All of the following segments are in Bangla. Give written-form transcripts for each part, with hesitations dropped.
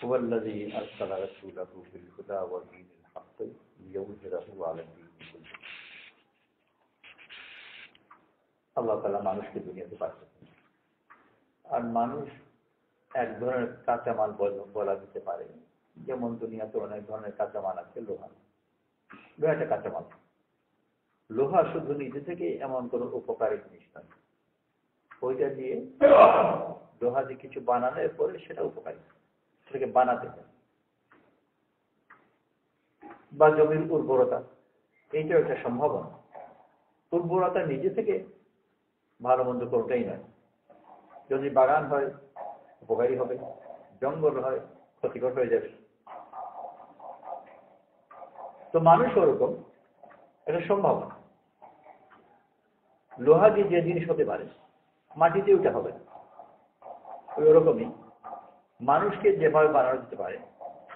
হুয়াল্লাযী আরসালা রাসূলাহু বিল হুদা ওয়া দীনিল হক লিইয়ুযহিরাহু আলা দীনি কুল্লিহি। আল্লাহ তাআলা মানুষকে দুনিয়াতে পাঠিয়েছেন। আর মানুষ এক ধরনের কাঁচামাল বলা যেতে পারে, যেমন দুনিয়াতে অনেক ধরনের কাঁচামাল আছে। লোহা একটা কাঁচামাল। লোহা শুধু নিজে থেকে এমন কোনো উপকারী জিনিস নয়, ওইটা দিয়ে লোহা দিয়ে কিছু বানানোর পরে সেটা উপকারী, সেটাকে বানাতে হয়। বা জমির উর্বরতা, এইটাও একটা সম্ভাবনা। উর্বরতা নিজে থেকে ভালো মন্দ কোনটাই নয়। যদি বাগান হয় উপকারী হবে, জঙ্গল হয় ক্ষতিকর হয়ে যাবে। তো মানুষ ওরকম একটা সম্ভাবনা। লোহা দিয়ে যে জিনিস হতে পারে মাটিতে ওটা হবে না। ওই ওরকমই মানুষকে যেভাবে বানানো যেতে পারে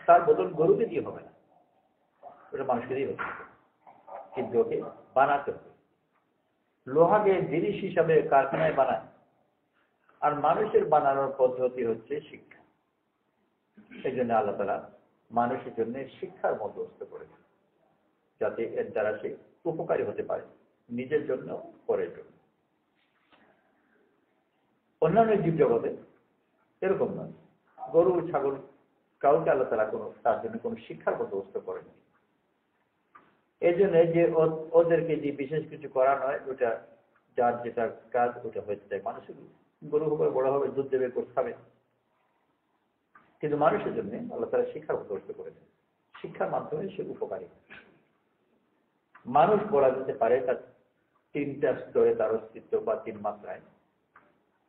তার বদল গরুকে দিয়ে হবে না, ওটা মানুষকে দিয়ে হতে হবে, কিন্তু ওকে বানাতে হবে। লোহাকে জিনিস হিসাবে কারখানায় বানায়, আর মানুষের বানানোর পদ্ধতি হচ্ছে শিক্ষা। এই জন্য আল্লাহ তাআলা মানুষের জন্য শিক্ষার বন্দোবস্ত করেছেন, যাতে এর দ্বারা সে উপকারী হতে পারে, নিজের জন্য পরের জন্য। অন্যান্য জীব জগতে এরকম নয়। গরু ছাগল কাউকে আল্লাহ তাআলা তার জন্য কোনো শিক্ষার বন্দোবস্ত করেনি। এই জন্য যে ওদেরকে যে বিশেষ কিছু করা নয়, ওটা যার যেটা কাজ ওটা হয়ে যায়। মানুষের গরু হবে, বড় হবে, দুধ দেবে, গোশত খাবে। কিন্তু মানুষের জন্য আল্লাহ তাআলা শিক্ষার বন্দোবস্ত করেছেন। শিক্ষার মাধ্যমে সে উপকারী। মানুষ বলা যেতে পারে তার তিনটা স্তরে তার অস্তিত্ব, বা তিন মাত্রায়।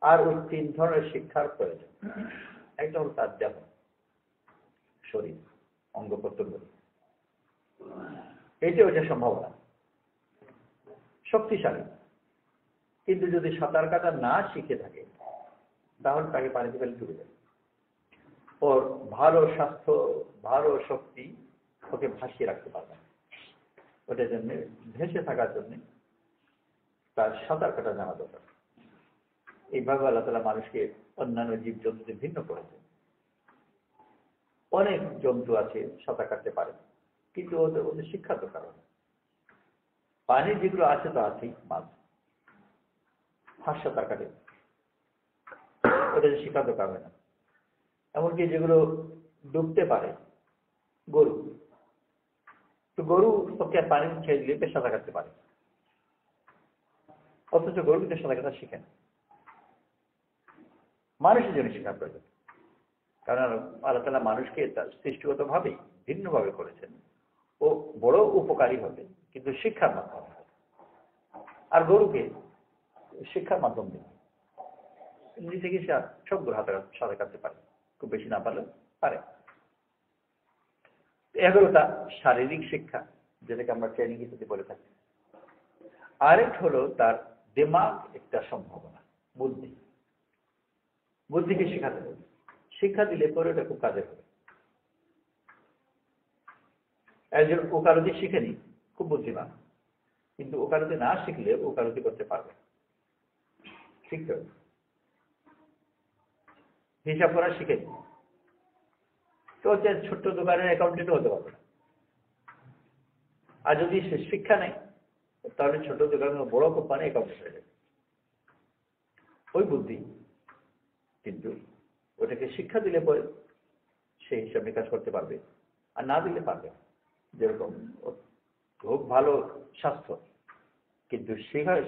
আর ওই তিন ধরনের শিক্ষার প্রয়োজন। একটা হল তার দেহ, শরীর, অঙ্গ প্রত্যঙ্গ। এইটা ওইটা সম্ভাবনা শক্তিশালী। কিন্তু যদি সাঁতার কাটা না শিখে থাকে তাহলে তাকে পানিতে ফেলে ডুবে যাবে। ওর ভালো স্বাস্থ্য, ভালো শক্তি ওকে ভাসিয়ে রাখতে পারবে না। ওটার জন্য ভেসে থাকার জন্য তার সাঁতার কাটা জানা দরকার। এইভাবে আল্লাহ তাআলা মানুষকে অন্যান্য জীব জন্তুতে ভিন্ন করেছে। অনেক জন্তু আছে সাঁতার কাটতে পারে, কিন্তু ওদের শিক্ষা দরকার। পানি যেগুলো আছে তো আছেই, মাছ হাঁস সাঁতার কাটে, ওদের শিক্ষা দরকার হয় না। এমনকি যেগুলো ডুবতে পারে, গরু, তো গরু ওকে পানি ছেড়ে দিলে বেশ সাঁতার কাটতে পারে, অথচ গরু কিন্তু সাঁতার কাটা শিখে না। মানুষের জন্য শেখার প্রয়োজন, কারণ আল্লাহ তাআলা মানুষকে তার সৃষ্টিগত ভাবেই ভিন্নভাবে করেছেন। ও বড় উপকারী হবে, কিন্তু শিক্ষার মাধ্যমে হবে। আর গরুকে শিক্ষার মাধ্যম দেবে, নিজে থেকে সে সব গরু সাঁতার কাটতে পারে, খুব বেশি না পারলে পারে। এগারোটা শারীরিক শিক্ষা, যেটাকে আমরা ট্রেনিং হিসেবে বলে থাকি। আরেক হলো তার দিমাগ, একটা সম্ভাবনা, বুদ্ধি। বুদ্ধিকে শিখাতে হবে। শিক্ষা দিলে পরে ওটা খুব কাজে হবে। একজন ওকালতি শিখেনি, খুব বুদ্ধিমান, কিন্তু ওকালতি না শিখলে ওকালতি করতে পারবে। শিখতে হবে। হিসাব করা শিখেনি, তো ছোট্ট দোকানের অ্যাকাউন্টেন্টও হতে পারবে না। আর যদি শিক্ষা নেই তাহলে ছোট দোকানের বড় কোম্পানি অ্যাকাউন্টেন্ট হয়ে যাবে। ওই বুদ্ধি, কিন্তু ওটাকে শিক্ষা দিলে পরে সেই হিসাব নিকাশ করতে পারবে, আর না দিলে পারবে। যেরকম খুব ভালো স্বাস্থ্য, কিন্তু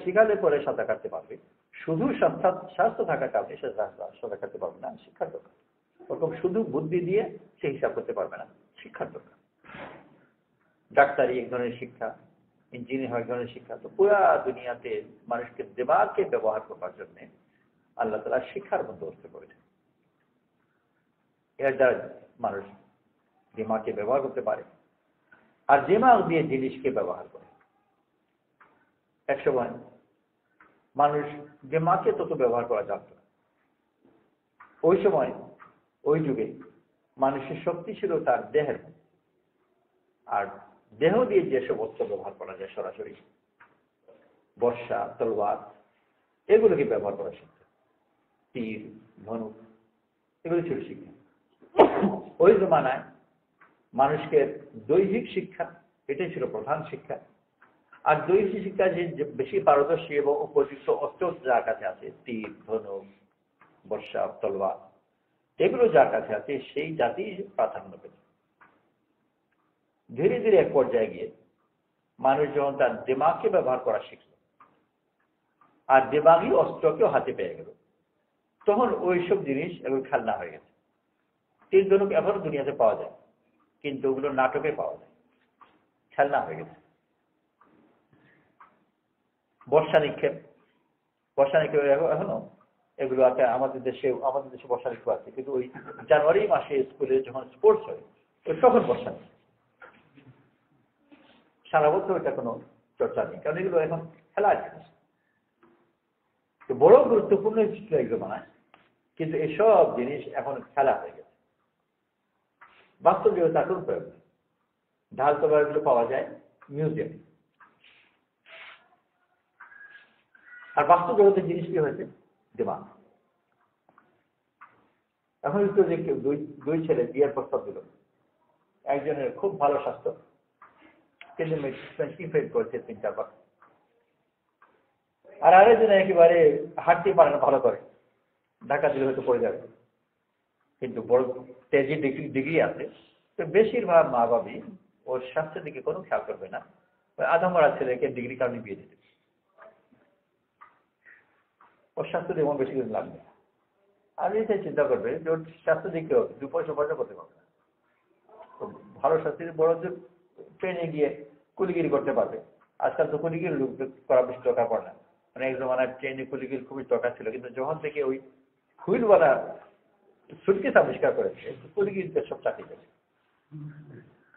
শিখালে পরে সাঁতার কাটতে পারবে। শুধু স্বাস্থ্য থাকার কারণে সে সাঁতার কাটতে পারবে না, শিক্ষার দরকার। ওরকম শুধু বুদ্ধি দিয়ে সে হিসাব করতে পারবে না, শিক্ষার দরকার। ডাক্তারি এক ধরনের শিক্ষা, ইঞ্জিনিয়ার এক ধরনের শিক্ষা। তো পুরা দুনিয়াতে মানুষকে দিমাগকে ব্যবহার করবার জন্য আল্লাহ তাআলা শিক্ষার বন্দোবস্ত করেছেন। এর দ্বারা মানুষ দিমাগকে ব্যবহার করতে পারে, আর দিমাগ দিয়ে জিনিসকে ব্যবহার করে। এক সময় মানুষ দিমাগকে তত ব্যবহার করা জানত না। ওই সময়, ওই যুগে মানুষের শক্তি ছিল তার দেহের, আর দেহ দিয়ে যেসব অস্ত্র ব্যবহার করা যায় সরাসরি, বর্শা, তলোয়ার, এগুলোকে ব্যবহার করা শিখত। তীর, ধনুক, এগুলো ছিল শিক্ষা। ওই জমানায় মানুষকে দৈহিক শিক্ষা এটাই ছিল প্রধান শিক্ষা। আর দৈহিক শিক্ষা যে বেশি পারদর্শী এবং উপযুক্ত অস্ত্র যার কাছে আছে, তীর, ধনুক, বর্ষা, তলোয়ার, এগুলো যার কাছে আছে সেই জাতি প্রাধান্য পেত। ধীরে ধীরে এক পর্যায়ে গিয়ে মানুষ যখন তার দিমাগকে ব্যবহার করা শিখল আর দিমাগী অস্ত্রকেও হাতে পেয়ে গেল, তখন ওইসব জিনিস এগুলো খেলনা হয়ে গেছে। তীর ধনুক এখনো দুনিয়াতে পাওয়া যায়, কিন্তু ওগুলো নাটকে পাওয়া যায়, খেলনা হয়ে গেছে। বর্ষা নিক্ষেপ এখনো এগুলো আছে আমাদের দেশে বর্ষা নিক্ষেপ আছে, কিন্তু ওই জানুয়ারি মাসে স্কুলে যখন স্পোর্টস হয় তখন বর্ষা নিক্ষেপ, সারা বছর এটা কোনো চর্চা নেই, কারণ এগুলো এখন খেলার জিনিস। তো বড় গুরুত্বপূর্ণ ছিল এক জমানায়, কিন্তু এসব জিনিস এখন খেলা হয়ে গেছে। বাস্তব জগতে এখন প্রয়োগ নেই। ঢাল তলোয়ার গুলো পাওয়া যায় মিউজিয়ামে। আর বাস্তব জগতের জিনিস কি হয়েছে? দিমাগ। এখন একটু যে দুই ছেলে বিয়ের প্রস্তাব দিল, একজনের খুব ভালো স্বাস্থ্য, কিন্তু মেডিসিন করেছে 3-4 বার, আর আরেকজনে একেবারে হাঁটতে পারে না ভালো করে, ঢাকা দিলে হয়তো পড়ে যাবে, কিন্তু বড় তেজি ডিগ্রি আছে। তো বেশিরভাগ মা বাবি ওর স্বাস্থ্যের দিকে কোনো খেয়াল করবে না, আধামরা ছেলেকে ডিগ্রি কারণে বিয়ে দিতে, ওর স্বাস্থ্য যেমন বেশি দিন লাগবে। আর এটাই চিন্তা করবে যে ওর স্বাস্থ্য দিকে 2 পয়সা উপার্জন করতে পারবে না, তো ভালো স্বাস্থ্যের বড় যে ট্রেনে গিয়ে কুলিগিরি করতে পারবে। আজকাল তো কুলিগিরি লোক করা বেশি দরকার পড়ে না, মানে এক জমানায় ট্রেনে কুলিগিরি খুবই দরকার ছিল, কিন্তু যখন থেকে ওই হুইলওয়ালা সুটকেস আবিষ্কার করেছে, কুলিগিরিতে সব চাকরি গেছে,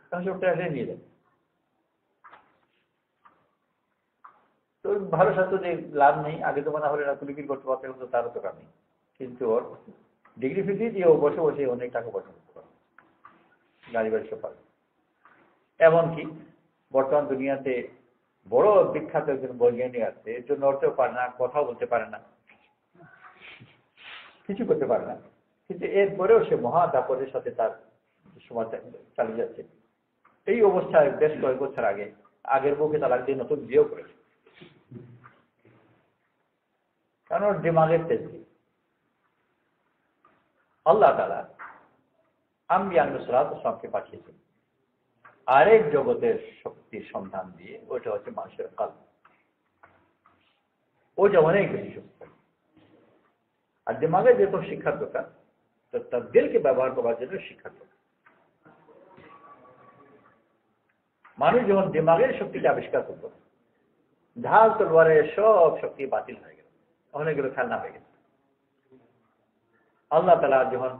তখন সব ট্রেনে নিয়ে যাবে। তো ভালো স্বাস্থ্য যে লাভ নেই, আগে তো মনে হলে না কুলিগিরি করতে পারতে, কিন্তু তারও দরকার নেই, কিন্তু ওর ডিগ্রি ফিগ্রি দিয়ে ও বসে বসে অনেক টাকা পয়সা করতে পারে, গাড়ি বাড়ি সব পারে। এমনকি বর্তমান দুনিয়াতে বড় বিখ্যাত একজন বৈজ্ঞানিক আছে, এর জন্য নড়তেও পারে না, কথাও বলতে পারে না, কিছু করতে পারে না, কিন্তু এরপরেও সে মহা দাপটের সাথে তার সময় চালিয়ে যাচ্ছে। এই অবস্থায় বেশ কয়েক বছর আগের বউকে তালাক দিয়ে নতুন বিয়েও করেছে, কারণ ওর দিমাগের তেজ। আল্লাহ তাআলা আম্বিয়া আলাইহিস সালামকে পাঠিয়েছেন আরেক জগতের শক্তির সন্ধান দিয়ে, ওইটা হচ্ছে মানুষের কলব। ও যে অনেক বেশি শক্তি, আর দিমাগে যেহেতু শিক্ষার দরকার, তো তার দিলকে ব্যবহার করার জন্য শিক্ষার দরকার। মানুষ যখন দিমাগের শক্তিকে আবিষ্কার করত, ঢাল তলোয়ারের সব শক্তি বাতিল হয়ে গেল, অনেকগুলো খেলনা হয়ে গেছে। আল্লাহ তাআলা যখন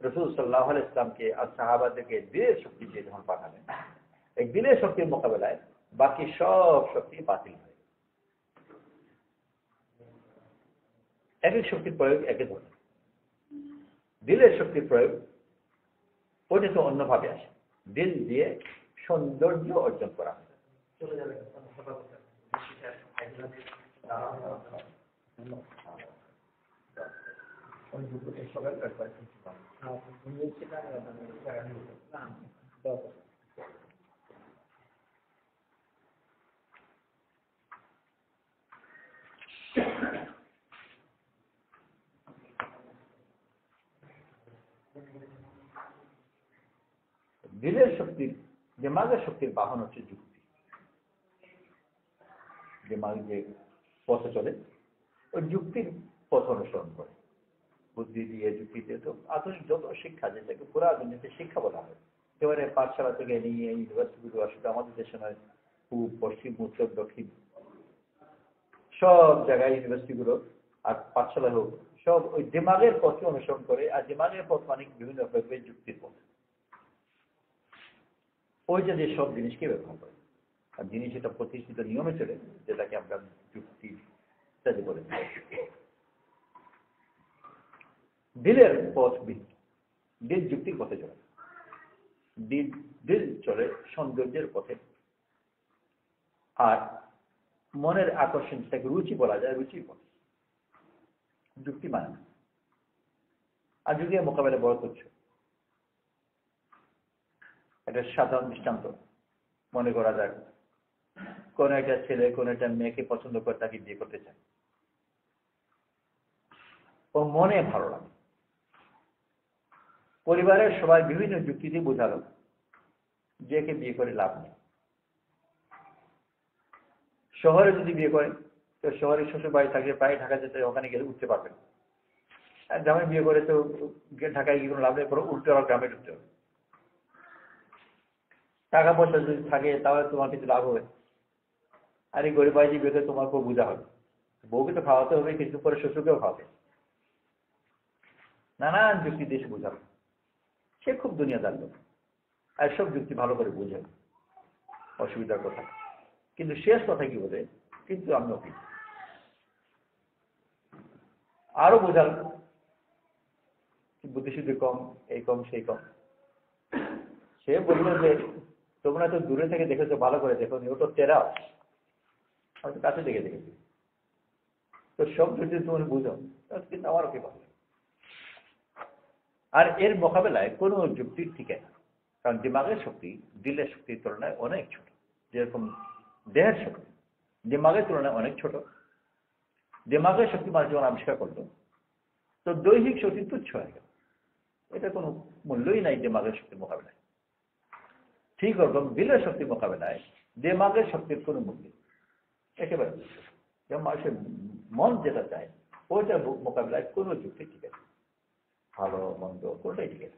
রাসূল সাল্লাল্লাহু আলাইহি ওয়াসাল্লামকে আর সাহাবাদেরকে দিলের শক্তি দিয়ে যখন পাঠালেন, এই দিলের শক্তির মোকাবেলায় বাকি সব শক্তি বাতিল হয়ে গেল। এক এক শক্তির প্রয়োগ একে ধরনের, দিলের শক্তির প্রয়োগ ওটা তো অন্যভাবে আসে, দিল দিয়ে সৌন্দর্য অর্জন করা হয়। দিলের শক্তির, দিমাগের শক্তির বাহন হচ্ছে যুক্তি। দিমাগ যে পথে চলে, ওই যুক্তির পথ অনুসরণ করে, বুদ্ধি দিয়ে, যুক্তি দিয়ে। তো আধুনিক যত শিক্ষা, যেটাকে পুরা দুনিয়াতে শিক্ষা বলা হয়, এবারে পাঠশালা থেকে নিয়ে ইউনিভার্সিটিগুলো আসলে আমাদের দেশে নয়, পূব, পশ্চিম, উত্তর, দক্ষিণ সব জায়গায় ইউনিভার্সিটিগুলো আর পাঠশালা হোক, সব ওই দিমাগের পথকে অনুসরণ করে। আর দিমাগের পথ মানে বিভিন্ন রকমের যুক্তির পথ, ওই যে সব জিনিসকে ব্যবহার করে। আর জিনিস এটা প্রতিষ্ঠিত নিয়মে চলে, যেটাকে আমরা যুক্তি বলে। দিলের পথ ভিন্ন, দিল যুক্তির পথে চলে, দিল চলে সৌন্দর্যের পথে। আর মনের আকর্ষণ, সেটাকে রুচি বলা যায়, রুচির পথে, যুক্তি মানে না। আর যুগের মোকাবেলা বড় তুচ্ছ। এটা সাধারণ দৃষ্টান্ত। মনে করা যায় কোন একটা ছেলে কোন একটা মেয়েকে পছন্দ করে তাকে বিয়ে করতে চায়, ও মনে ভালো লাগে, পরিবারের সবাই বিভিন্ন যুক্তি দিয়ে বোঝালো যে একে বিয়ে করে লাভ নেই। শহরে যদি বিয়ে করে তো শহরে শ্বশুর বাড়ি থাকে, প্রায় ঢাকা যেতে, ওখানে গেলে উঠতে পারবেন। আর গ্রামে বিয়ে করে তো ঢাকায় গিয়ে কোনো লাভ নেই, পরে উঠতে হবে, গ্রামে ঢুকতে হবে। টাকা পয়সা যদি থাকে তাহলে তোমার কিছু লাভ হবে, আর এই গরিব বাড়ি বিয়ে করে তোমার খুব বোঝা হবে, বউকে তো খাওয়াতে হবে, কিছু পরে শ্বশুরকেও খাওয়াতে, নানান যুক্তি দিয়ে বোঝাবে। সে খুব দুনিয়াদার লোক, আর সব যুক্তি ভালো করে বুঝে অসুবিধার কথা, কিন্তু শেষ কথা কি বলে, কিন্তু আমি অফিস আরো বোঝাল বুদ্ধিশুদ্ধি কম, এই কম সেই কম। সে বলল যে তোমরা তো দূরে থেকে দেখেছো, ভালো করে দেখো, ও তো তেরা, আমি তো কাছে দেখে দেখেছি, তো সব যদি তুমি বুঝো কিন্তু আমারও কি ভালো। আর এর মোকাবেলায় কোনো যুক্তি টিকে না, কারণ দিমাগের শক্তি দিলের শক্তির তুলনায় অনেক ছোট। যেরকম দেহের শক্তি দিমাগের তুলনায় অনেক ছোট, দিমাগের শক্তি মানুষ যখন আবিষ্কার করলো তো দৈহিক শক্তি তুচ্ছ হয়ে গেল, এটা কোনো মূল্যই নাই দিমাগের শক্তির মোকাবেলায়। ঠিক ওরকম দিলের শক্তির মোকাবেলায় দিমাগের শক্তির কোনো মূল্য একেবারে, যেমন মানুষের মন যেটা চায় ওইটার মোকাবেলায় কোনো যুক্তি টিকে না, ভালো মন্দ কোনটাই টিকে না।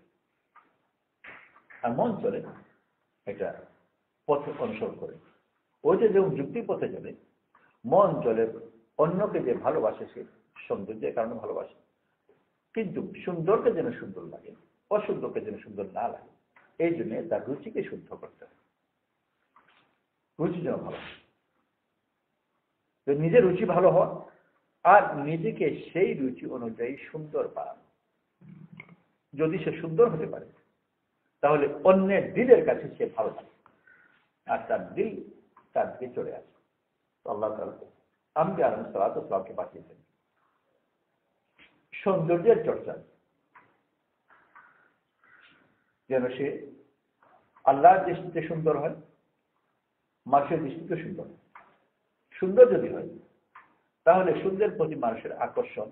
আর মন চলে একটা পথে অনুসরণ করে, ওইটা যেমন যুক্তির পথে চলে, মন চলে অন্যকে যে ভালোবাসে, সে সৌন্দর্যের কারণে ভালোবাসে, কিন্তু সুন্দরকে যেন সুন্দর লাগে, অসুন্দরকে যেন সুন্দর না লাগে, এই জন্য তার রুচিকে শুদ্ধ করতে হবে, রুচি যেন ভালো হয়। নিজের রুচি ভালো হওয়া আর নিজেকে সেই রুচি অনুযায়ী সুন্দর বানানো। যদি সে সুন্দর হতে পারে তাহলে অন্যের দিলের কাছে সে ভালো থাকে, আর তার দিল তার দিকে চলে আসে। আল্লাহ তাআলা আম্বিয়া আলাইহিস সালাতু ওয়াস সালামকে পাঠিয়েছেন সৌন্দর্যের চর্চা, যেন সে আল্লাহর দৃষ্টিতে সুন্দর হয়, মানুষের দৃষ্টিতে সুন্দর হয়। সুন্দর যদি হয় তাহলে সুন্দর প্রতি মানুষের আকর্ষণ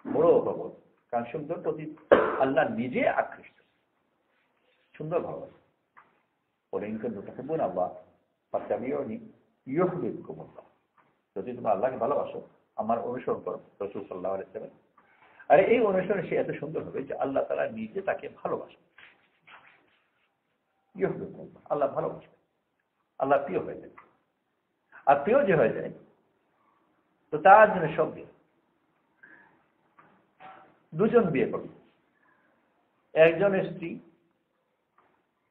বড় প্রবল, কারণ সুন্দর প্রতি আল্লাহ নিজে আকৃষ্ট, সুন্দর ভালোবাসে। যদি তোমরা আল্লাহকে ভালোবাসো আমার অনুসরণ করো, রাসূল সাল্লাল্লাহু আলাইহি ওয়াসাল্লাম। আর এই অনুসরণে সে এত সুন্দর হবে যে আল্লাহ তাআলা নিজে তাকে ভালোবাসে, আল্লাহ ভালোবাসে, আল্লাহ প্রিয় হয়ে যায়। আর প্রিয় যে হয়ে যায় তো তার জন্য সব বিয়ে, দুজন বিয়ে করবে, একজনের স্ত্রী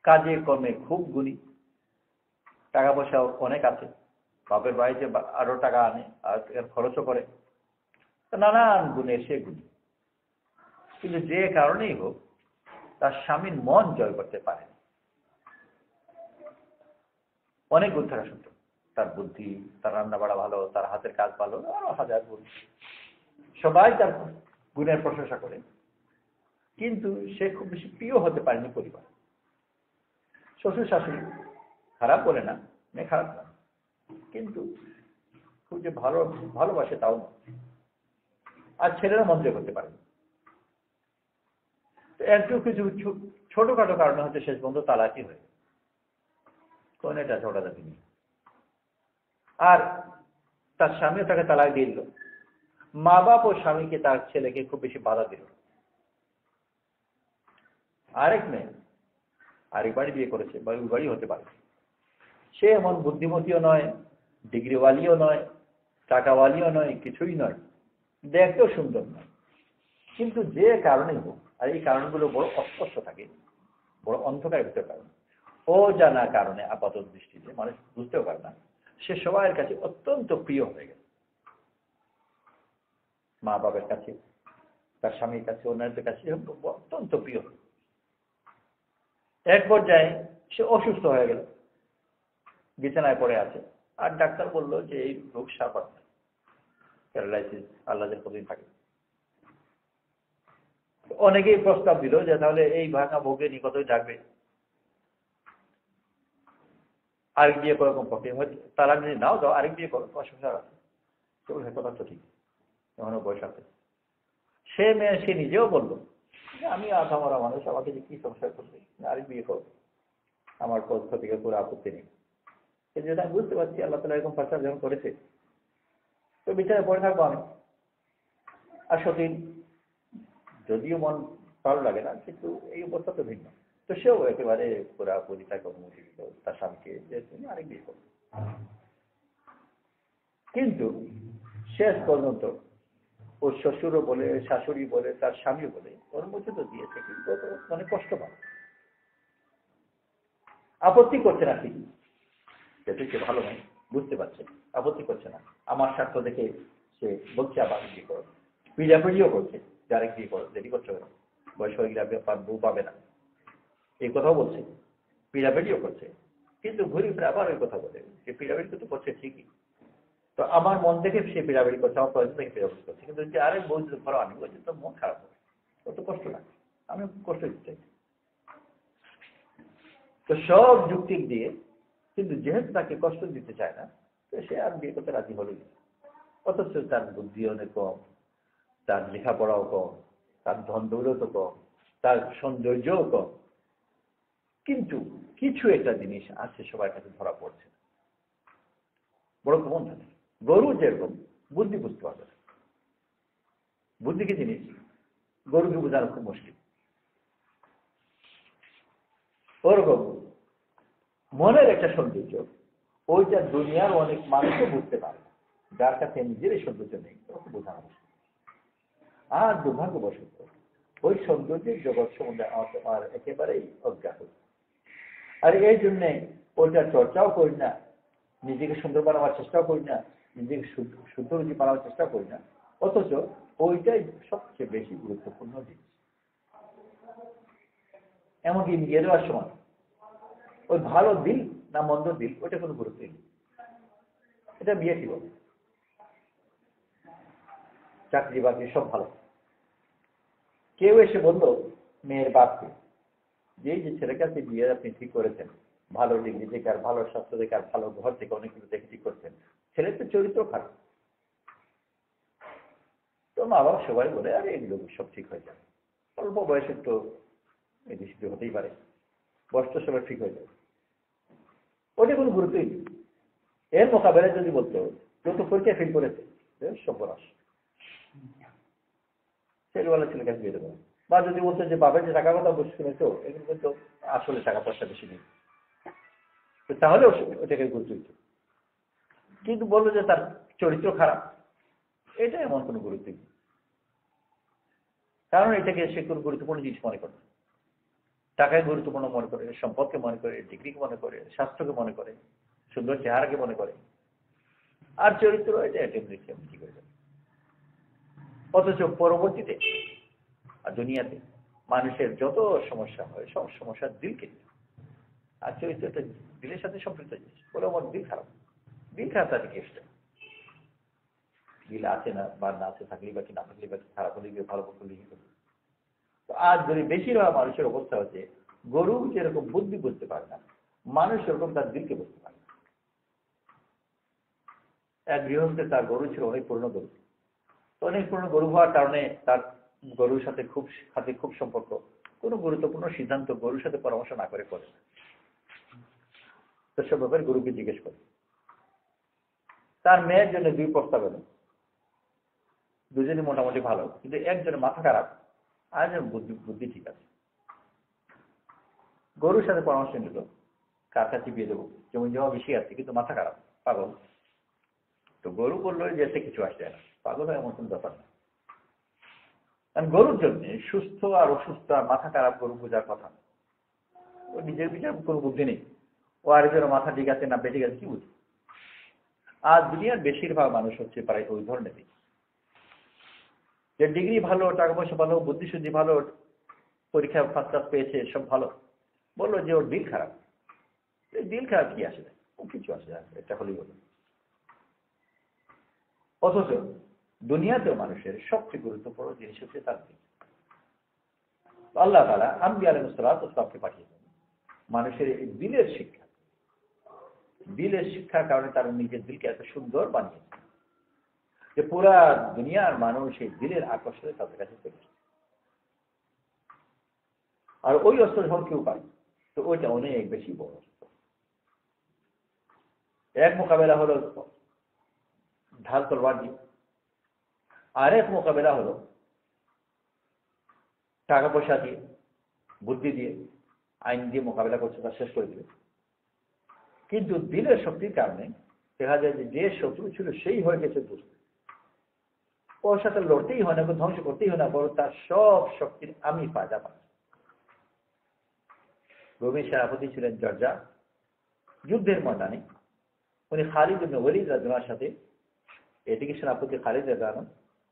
কাজে কর্মে খুব গুণী, টাকা পয়সা অনেক আছে, বাপের বাড়িতে আরো টাকা আনে আর খরচও করে, নানান গুণে সে গুণী, কিন্তু যে কারণেই হোক তার স্বামীর মন জয় করতে পারে। অনেক গুণ থাকা সত্য, তার বুদ্ধি, তার রান্না বাড়া ভালো, তার হাতের কাজ ভালো, আরো হাজার গুণ, সবাই তার গুণের প্রশংসা করে, কিন্তু সে খুব বেশি প্রিয় হতে পারেনি পরিবার। শ্বশুর শাশুড়ি খারাপ বলে না, মেয়ে খারাপ না, কিন্তু খুব যে ভালোবাসে তাও না, আর ছেলেরা মন জয় করতে পারে। একটু কিছু ছোটখাটো কারণে হচ্ছে শেষ বন্ধু তালাকি হয়ে কোন এটা ঝগড়াঝাটি নেই, আর তার স্বামীও তাকে তালাক দিয়ে দিল, মা বাপ ও স্বামীকে তার ছেলেকে খুব বেশি বাধা দিল। আরেক মেয়ে আরেক বাড়ি বিয়ে করেছে, বা ওই বাড়ি হতে পারে, সে এমন বুদ্ধিমতীও নয়, ডিগ্রিওয়ালিও নয়, টাকাওয়ালিও নয়, কিছুই নয়, দেখতেও সুন্দর নয়, কিন্তু যে কারণেই হোক, আর এই কারণগুলো বড় অস্পষ্ট থাকে, বড় অন্ধকারের ভিতরে কারণ, ও জানা কারণে আপাতত দৃষ্টিতে মানুষ বুঝতেও পারে না, সে সবার কাছে অত্যন্ত প্রিয় হয়ে গেছে, মা বাবার কাছে, তার স্বামীর কাছে, অন্যদের কাছে অত্যন্ত প্রিয়। এক পর্যায়ে সে অসুস্থ হয়ে গেল, বিছানায় পড়ে আছে, আর ডাক্তার বললো যে এই রোগ সাপাত না, প্যারালাইসিস, আল্লাহ যেন কতদিন থাকে। অনেকেই প্রস্তাব দিল যে তাহলে এই ভাঙা ভোগে নিয়ে কতই থাকবে, আরেক বিয়ে করো কমপক্ষে, তালাক যদি নাও দাও আরেক বিয়ে করো, তোমার সংসার আছে। কেবল কথা তো ঠিক, এখনো বয়স আছে। সে মেয়ে সে নিজেও বললো যে আমি আধামরা মানুষ, আমাকে যে কি সংসার করবে, আরেক বিয়ে করো, আমার পথ থেকে করে আপত্তি নেই। এই জন্য আমি বুঝতে পারছি আল্লাহ তালা এরকম ফাঁসা যখন করেছে তো বিচারে পড়ে থাকবো আমি। আর সতীন যদিও মন ভালো লাগে না, কিন্তু এই অবস্থা তো ভিন্ন। তো সেও একেবারে পুরাপুরি তাকে অনুমতি দিল তার স্বামীকে যে তুমি আরেক বিয়ে করো। কিন্তু শেষ পর্যন্ত ওর শ্বশুরও বলে, শাশুড়ি বলে, তার স্বামীও বলে অনুমতি তো দিয়েছে, কিন্তু মানে কষ্ট পায়, আপত্তি করছে না ঠিকই, যেহেতু সে ভালো নয় বুঝতে পারছে, আপত্তি করছে না। আমার স্বার্থ দেখে সে বলছে আবার বিয়ে করো, পিড়াপিড়িও করছে যে আরেক বিয়ে করো, দেরি করছো কেন, বয়স হয়ে গেলে বউ পাবে না, এই কথাও বলছে, পিড়াপিড়িও করছে। কিন্তু ঘুরি ফিরে আবার ওই কথা বলে যে পিড়াপিড়ি তো করছে ঠিকই, তো আমার মন থেকে সে পিড়াপিড়ি করছে, আমার প্রয়োজন থেকে পিড়াপিড়ি করছে, কিন্তু যে আরেক বউ যদি ধরো আমি বলছি তো মন খারাপ হবে, কত কষ্ট লাগে, আমি কষ্ট দিতে চাই। তো সব যুক্তি দিয়ে, কিন্তু যেহেতু তাকে কষ্ট দিতে চায় না, তো সে আর বিয়ে করতে রাজি হলোই না। অথচ তার বুদ্ধি অনেক কম, তার লেখাপড়াও কম, তার ধন দৌলতও কম, তার সৌন্দর্যও কম, কিন্তু কিছু একটা জিনিস আছে সবার কাছে ধরা পড়ছে। বড় কমন থাকে, গরু যেরকম বুদ্ধি বুঝতে পারবে না, বুদ্ধি কি জিনিস গরুকে বোঝানো খুব মুশকিল, ওরকম মনের একটা সৌন্দর্য ওইটা দুনিয়ার অনেক মানুষও বুঝতে পারে, যার কাছে নিজের এই সৌন্দর্য নেই ওকে বোঝানো মুশকিল। আর দুর্ভাগ্যবশত ওই সৌন্দর্যের জগৎ সম্বন্ধে আমার একেবারেই অজ্ঞাত, আর এই জন্যে ওইটা চর্চাও করি না, নিজেকে সুন্দর বানাবার চেষ্টাও করি না, নিজেকে শুদ্ধ রুচি বানাবার চেষ্টা করি না। অথচ ওইটাই সবচেয়ে বেশি গুরুত্বপূর্ণ জিনিস। এমনকি বিয়ে দেওয়ার সময় ওই ভালো দিল না মন্দ দিল ওইটা কোনো গুরুত্ব নেই, এটা বিয়ে কি বলে, চাকরি বাকরি সব ভালো। কেউ এসে বললো মেয়ের বাপকে যে এই যে ছেলের কাছে বিয়ে আপনি ঠিক করেছেন, ভালো ডিগ্রি থেকে আর ভালো স্বাস্থ্য থেকে আর ভালো ঘর থেকে অনেকগুলো দেখে ঠিক করছেন, ছেলের তো চরিত্র খারাপ। তো মা বাবা সবাই বলে আরে এগুলো সব ঠিক হয়ে যাবে, অল্প বয়সে তো এদিক সেদিক হতেই পারে, বয়স তো সবাই ঠিক হয়ে যাবে, ওটা কোনো গুরুত্বই নেই। এর মোকাবেলায় যদি বলতো কেউ তো পরীক্ষায় ফেল করেছে, সর্বনাশ, ছেলেবেলা ছেলে কাছে বিয়ে দেবো। বা যদি বলতো যে বাবার যে টাকা কথা বসে শুনেছো এগুলো কিন্তু আসলে টাকা পয়সা বেশি নেই, তাহলে ওটাকে গুরুত্ব দিত। কিন্তু বললো যে তার চরিত্র খারাপ, এটা এমন কোনো গুরুত্ব নেই, কারণ এটাকে সে কোনো গুরুত্বপূর্ণ জিনিস মনে করে, টাকায় গুরুত্বপূর্ণ মনে করে, সম্পদকে মনে করে, ডিগ্রিকে মনে করে, স্বাস্থ্যকে মনে করে, সুন্দর চেহারাকে মনে করে, আর চরিত্র এটা ঠিক হয়ে যাবে। অথচ পরবর্তীতে আর দুনিয়াতে মানুষের যত সমস্যা হয় সব সমস্যা দিলকে নিয়ে, আর চরিত্রটা দিলের সাথে সম্পৃক্ত জিনিস। বলে আমার দিল খারাপ, দিল খারাপ তাদের কেসটা, দিল আছে না বা না আছে, থাকলেই বা কি না থাকলেই বা কি, খারাপ হলে গিয়ে ভালো করলে কি করবে। তো আজ যদি বেশিরভাগ মানুষের অবস্থা হচ্ছে গরু যেরকম বুদ্ধি বুঝতে পারে না, মানুষ এরকম তার দিলকে বুঝতে পারে না। এক গৃহস্থে তার গরু ছিল অনেক পুরনো গরু, অনেক পুরনো গরু হওয়ার কারণে তার গরুর সাথে খুব সম্পর্ক, কোনো গুরুত্বপূর্ণ সিদ্ধান্ত গরুর সাথে পরামর্শ না করে করে না। তো সব ব্যাপারে গরুকে জিজ্ঞেস করে, তার মেয়ের জন্য 2 প্রস্তাব এলো, দুজনই মোটামুটি ভালো, কিন্তু একজনের মাথা খারাপ আর একজন বুদ্ধি ঠিক আছে। গরুর সাথে পরামর্শ নিল কার কাছে বিয়ে দেবো, জমি জমা বেশি আছে কিন্তু মাথা খারাপ, পাগল। তো গরু বললো যে এতে কিছু আসে না, পাগল হয় এমন কোনো ব্যাপার না। কারণ গরুর জন্য সুস্থ আর অসুস্থ আর মাথা খারাপ গরু বোঝার কথা, ও নিজের বিচার কোনো বুদ্ধি নেই, ও আরেকজনের মাথা ঠিক আছে না বেঁচে গেছে কি বুঝি। আর দুনিয়ার বেশিরভাগ মানুষ হচ্ছে প্রায় ওই ধরনেরই, যে ডিগ্রি ভালো, টাকা পয়সা ভালো, বুদ্ধিশুদ্ধি ভালো, পরীক্ষায় ফার্স্ট ক্লাস পেয়েছে, সব ভালো, বললো যে ওর দিল খারাপ। দিল খারাপ কি আসে, ও কিছু আসে না, এটা হলেই হলো। অথচ দুনিয়াতেও মানুষের সবচেয়ে গুরুত্বপূর্ণ জিনিস হচ্ছে তার দিল। আল্লাহ তাআলা আম্বিয়া আলাইহিস সালাতু ওয়াস সালামকে পাঠিয়েছেন মানুষের এই দিলের শিক্ষা। দিলের শিক্ষার কারণে তারা নিজের দিলকে এত সুন্দর বানিয়েছে যে পুরা দুনিয়ার মানুষ এই দিলের আকর্ষণে তাদের কাছে চলে এসেছে। আর ওই অস্ত্র যখন কেউ পায় তো ওইটা অনেক বেশি বড় অস্ত্র। এক মোকাবেলা হলো ঢাল তলোয়ার দিয়ে, আরেক মোকাবেলা হলো টাকা পয়সা দিয়ে, বুদ্ধি দিয়ে, আইন দিয়ে মোকাবেলা করছে, তা শেষ করে দিবে। কিন্তু দিলের শক্তির কারণে দেখা যায় যে শত্রু ছিল সেই হয়ে গেছে দুষ্ট, ওর সাথে লড়তেই হয় না, ধ্বংস করতেই হয় না, বড় তার সব শক্তির আমি ফায়দা পাই। রোমের সেনাপতি ছিলেন জর্জা। যুদ্ধের ময়দানে উনি খালিদ ইবনে ওয়ালিদ রাদিয়াল্লাহু সাথে, এদিকে সেনাপতি খালিদ রাদিয়াল্লাহু,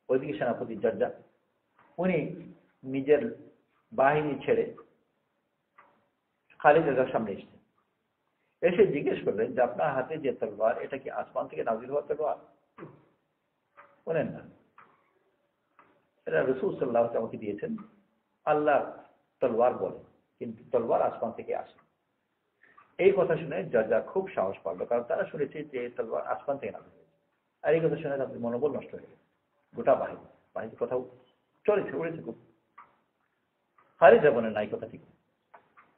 ওইদিকে সেনাপতি জর্জা, উনি নিজের বাহিনী ছেড়ে খালিদ রাদিয়াল্লাহু সামনে এসেছেন। এসে জিজ্ঞেস করলেন যে আপনার হাতে যে তলোয়ার, এটা কি আসমান থেকে নাজিল হওয়া তলোয়ার? বলেন না, এটা রাসূল সাল্লাল্লাহু আলাইহি ওয়াসাল্লাম আমাকে দিয়েছেন। আল্লাহ তলোয়ার বলে, কিন্তু তলোয়ার আসমান থেকে আসে। এই কথা শুনে জর্জা খুব সাহস পারলো, কারণ তারা শুনেছে যে তলোয়ার আসমান থেকে নাজিল হয়েছে। আর এই কথা শুনে তাদের মনোবল নষ্ট হয়ে গেল। গোটা বাহিনী কোথাও চলেছে, উড়েছে খুব। খালিদ বলেন না, এই কথা ঠিক,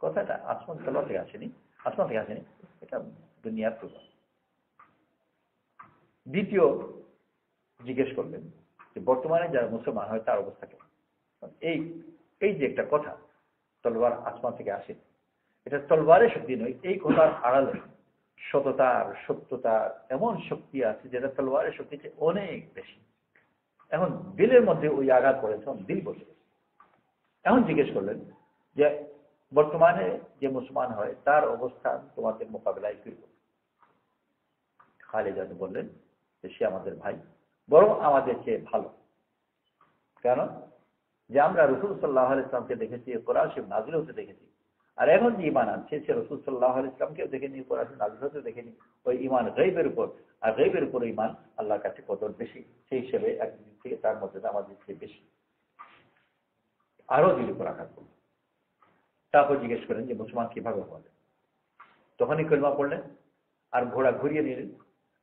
কথাটা আসমান তলোয়ার থেকে আসেনি, আসমান থেকে আসেনি, এটা দুনিয়ার প্রভাব। দ্বিতীয় জিজ্ঞেস করলেন যে বর্তমানে যারা মুসলমান হয় তার অবস্থা কেমন? এই যে একটা কথা তলোয়ার আসমান থেকে আসে, এটা তলোয়ারের শক্তি নয়, এই কথার আড়ালে সততার, সত্যতার এমন শক্তি আছে যেটা তলোয়ারের শক্তি চেয়ে অনেক বেশি। এখন দিলের মধ্যে ওই আঘাত করেছে, দিল বসে। এখন জিজ্ঞেস করলেন যে বর্তমানে যে মুসলমান হয় তার অবস্থান তোমাদের মোকাবেলায় কি? খালিদ বললেন যে সে আমাদের ভাই, বরং আমাদের চেয়ে ভালো। কেন? যে আমরা রাসূল সাল্লাল্লাহু আলাইহি ওয়াসাল্লামকে দেখেছি, কোরআন শরীফ নাযিল হতে দেখেছি। আর এখন যে ঈমান আনছে সে রাসূল সাল্লাল্লাহু আলাইহি ওয়াসাল্লামকেও দেখেনি, কোরআন শরীফ নাযিল হতে দেখেনি। ওই ঈমান গায়বের উপর, আর গায়বের উপর ঈমান আল্লাহর কাছে কত বেশি, সেই হিসেবে একদিক থেকে তার মধ্যে আমাদের চেয়ে বেশি। আরো দিল উপর আঘাত করল। তারপর জিজ্ঞেস করেন যে মুসলমান কিভাবে হবে? তখনই কলিমা পড়লেন আর ঘোড়া ঘুরিয়ে নিলেন।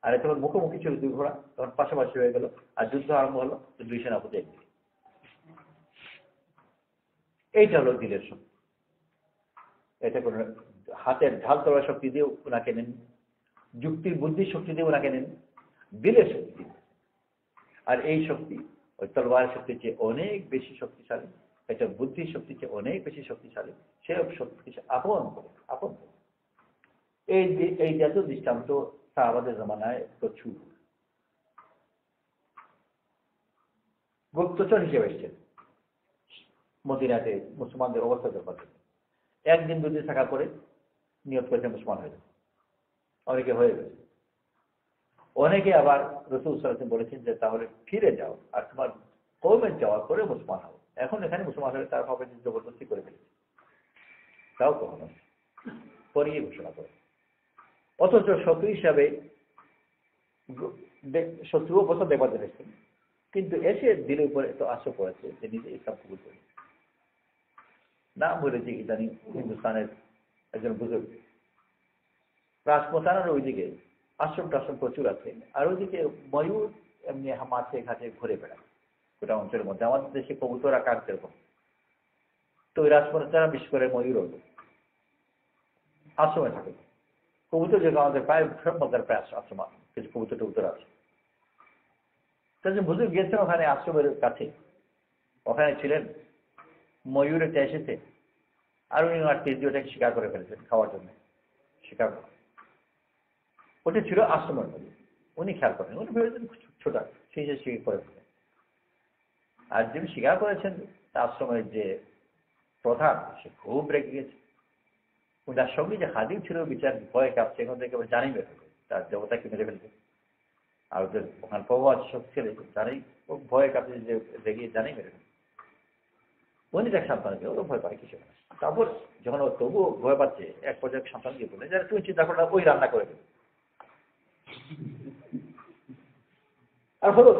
আর তখন মুখোমুখি ছিল দুই ঘোড়া, তখন পাশাপাশি হয়ে গেল, আর যুদ্ধ আরম্ভ হলো দুই সেনাপতি একদিকে। এইটা হলো দিলের শক্তি। এটা কোন হাতের ঢাল তলোয়ার শক্তি দিয়ে ওনাকে নেন, যুক্তির বুদ্ধির শক্তি দিয়ে ওনাকে নেন, দিলের শক্তি দিয়ে। আর এই শক্তি ওই তলোয়ারের শক্তির চেয়ে অনেক বেশি শক্তিশালী, এটা বুদ্ধির শক্তির চেয়ে অনেক বেশি শক্তিশালী। সে শক্তি আপন করে। এই জাতীয় দৃষ্টান্ত সাহাবাদের জামানায় প্রচুর। গুপ্তচর হিসেবে এসেছেন মদিনাতে মুসলমানদের অবস্থা দেখার জন্য। একদিন দুদিন থাকার পরে নিয়ত করেছে মুসলমান হয়ে যাবে। অনেকে হয়ে গেছে। অনেকে আবার রাসূল সাল্লাল্লাহু আলাইহি ওয়াসাল্লাম বলেছেন যে তাহলে ফিরে যাও আর তোমার কওমে যাওয়ার পরে মুসলমান হও। এখন এখানে মুসলমান হলে তার হবে জবরদস্তি করে ফেলেছে, তাও কখনো পরিয়ে ঘোষণা করে। অথচ শত্রু হিসাবে শত্রু অবস্থা দেখবার দেখেছেন, কিন্তু এসে দিলের উপরে এত আশা করেছে যে নিজে ইসলাম কবুল করে। নাম বলেছে ইদানি হিন্দুস্তানের একজন বুজুর্গ। রাজপথানার ওইদিকে আশ্রম টাশ্রম প্রচুর আছে, আর ওইদিকে ময়ূর এমনি মাঠে ঘাটে ঘুরে বেড়ায় গোটা অঞ্চলের মধ্যে। আমাদের দেশে কবুতর আকার যেরকম, তো ওই রাজপথানা বিশেষ করে ময়ূর হতো আশ্রমে থাকে। কবুতর যেরকম আমাদের প্রায় সব মধ্যে প্রায় আশ্রম কিছু কবুতর টবুতর আছে। বুজুর্গ গিয়েছেন ওখানে আশ্রমের কাছে, ওখানে ছিলেন, ময়ূর একটা এসেছে, আর উনি আর তেজটাকে শিকার করে ফেলেছেন খাওয়ার জন্য। শিকার ওটা ছিল আশ্রমের মধ্যে, উনি খেয়াল করেন, উনি ভেবেছেন ছোট, সেই যে শিকার করে ফেলেন। আর যিনি শিকার করেছেন আশ্রমের যে প্রধান, সে খুব রেগে গেছে। তার সঙ্গে যে হাজির ছিল বিচার ভয়ে কাঁপছে, এখন থেকে জানেই বের হবে তার দেবতাকে মেরে ফেলবে। আর ওদের ওখানে প্রভাব সব ছেলে জানেই, ও ভয়ে কাঁপছে যে রেগে জানেই মেরে ফেলবে। উনি দেখ সাবধান, ওরা ভয় পায় কিছু না। তারপর যখন ও তবুও ভয় পাচ্ছে, এক পর্যায়ে সন্তান দিয়ে বলে যারা তুমি চিন্তা করো না, ওই রান্না করে দেবে। আর হলো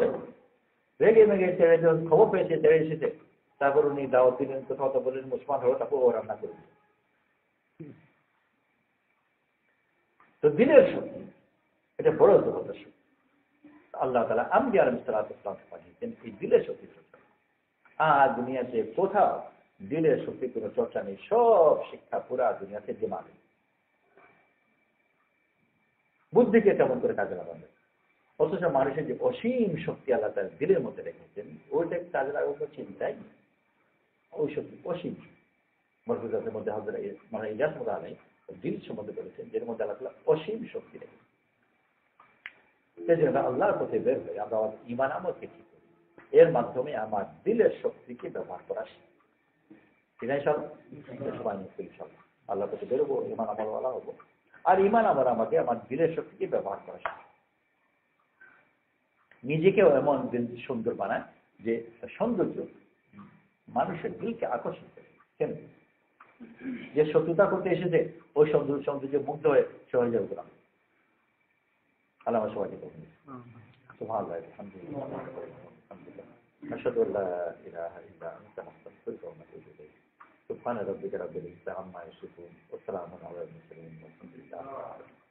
রেগে মেগে ছেড়ে খবর পেয়েছে, ছেড়ে এসেছে। তারপর উনি দাওয়াত দিলেন, কথা বললেন, মুসলমান হলো, তারপর ও রান্না করে দিল। তো দিলের শক্তি এটা বড় জবরদস্ত শক্তি। আল্লাহ তাআলা আম্বিয়া আলাইহিস সালাতু পাঠিয়েছেন এই দিলের শক্তি চর্চা। আর দুনিয়াতে কোথাও দিলের শক্তি কোনো চর্চা নেই, সব শিক্ষা পুরা দুনিয়াতে দিমাগে। বুদ্ধিকে তেমন করে কাজে লাগাবে, অথচ মানুষের যে অসীম শক্তি আল্লাহ তার দিলের মধ্যে রেখেছেন ওইটা কাজে লাগানোর চিন্তাই ওই শক্তি অসীম। মরফুজাতের মধ্যে মানে ইজাজ মোদা নেই দিল সম্বন্ধে বলেছেন যের মধ্যে আল্লাহ তাআলা অসীম শক্তি রেখেছেন। সেই জন্য আল্লাহর পথে বের হয়ে আমরা আমাদের ঈমান আমলকে ঠিক করি, এর মাধ্যমে আমার দিলের শক্তিকে ব্যবহার করা ঠিক আছে। সবাই আল্লাহর পথে বেরোবো, ঈমান আমলওয়ালা হবো, আর ঈমান আমল আমাকে আমার দিলের শক্তিকে ব্যবহার করা নিজেকেও এমন দিল সুন্দর বানায় যে সৌন্দর্য মানুষের দিলকে আকর্ষণ করে। কেন? যে শত্রুতা করতে এসেছে ওই সৌন্দর্য মুগ্ধ হয়ে সে হয়ে যাবে গোলাম। আল্লাহ আমার সবাইকে করবেন। সুবহানাল্লাহ, আলহামদুলিল্লাহ, আলহামদুলিল্লাহ, আশহাদু আল্লা ইলাহা ইল্লা আনতা আস্তাগফিরুকা ওয়া আতুবু ইলাইক। সুবহানা রাব্বিকা রাব্বিল ইজ্জাতি আম্মা ইয়াসিফুন ওয়া সালামুন আলাল মুরসালিন ওয়া আলহামদুলিল্লাহি রাব্বিল আলামিন।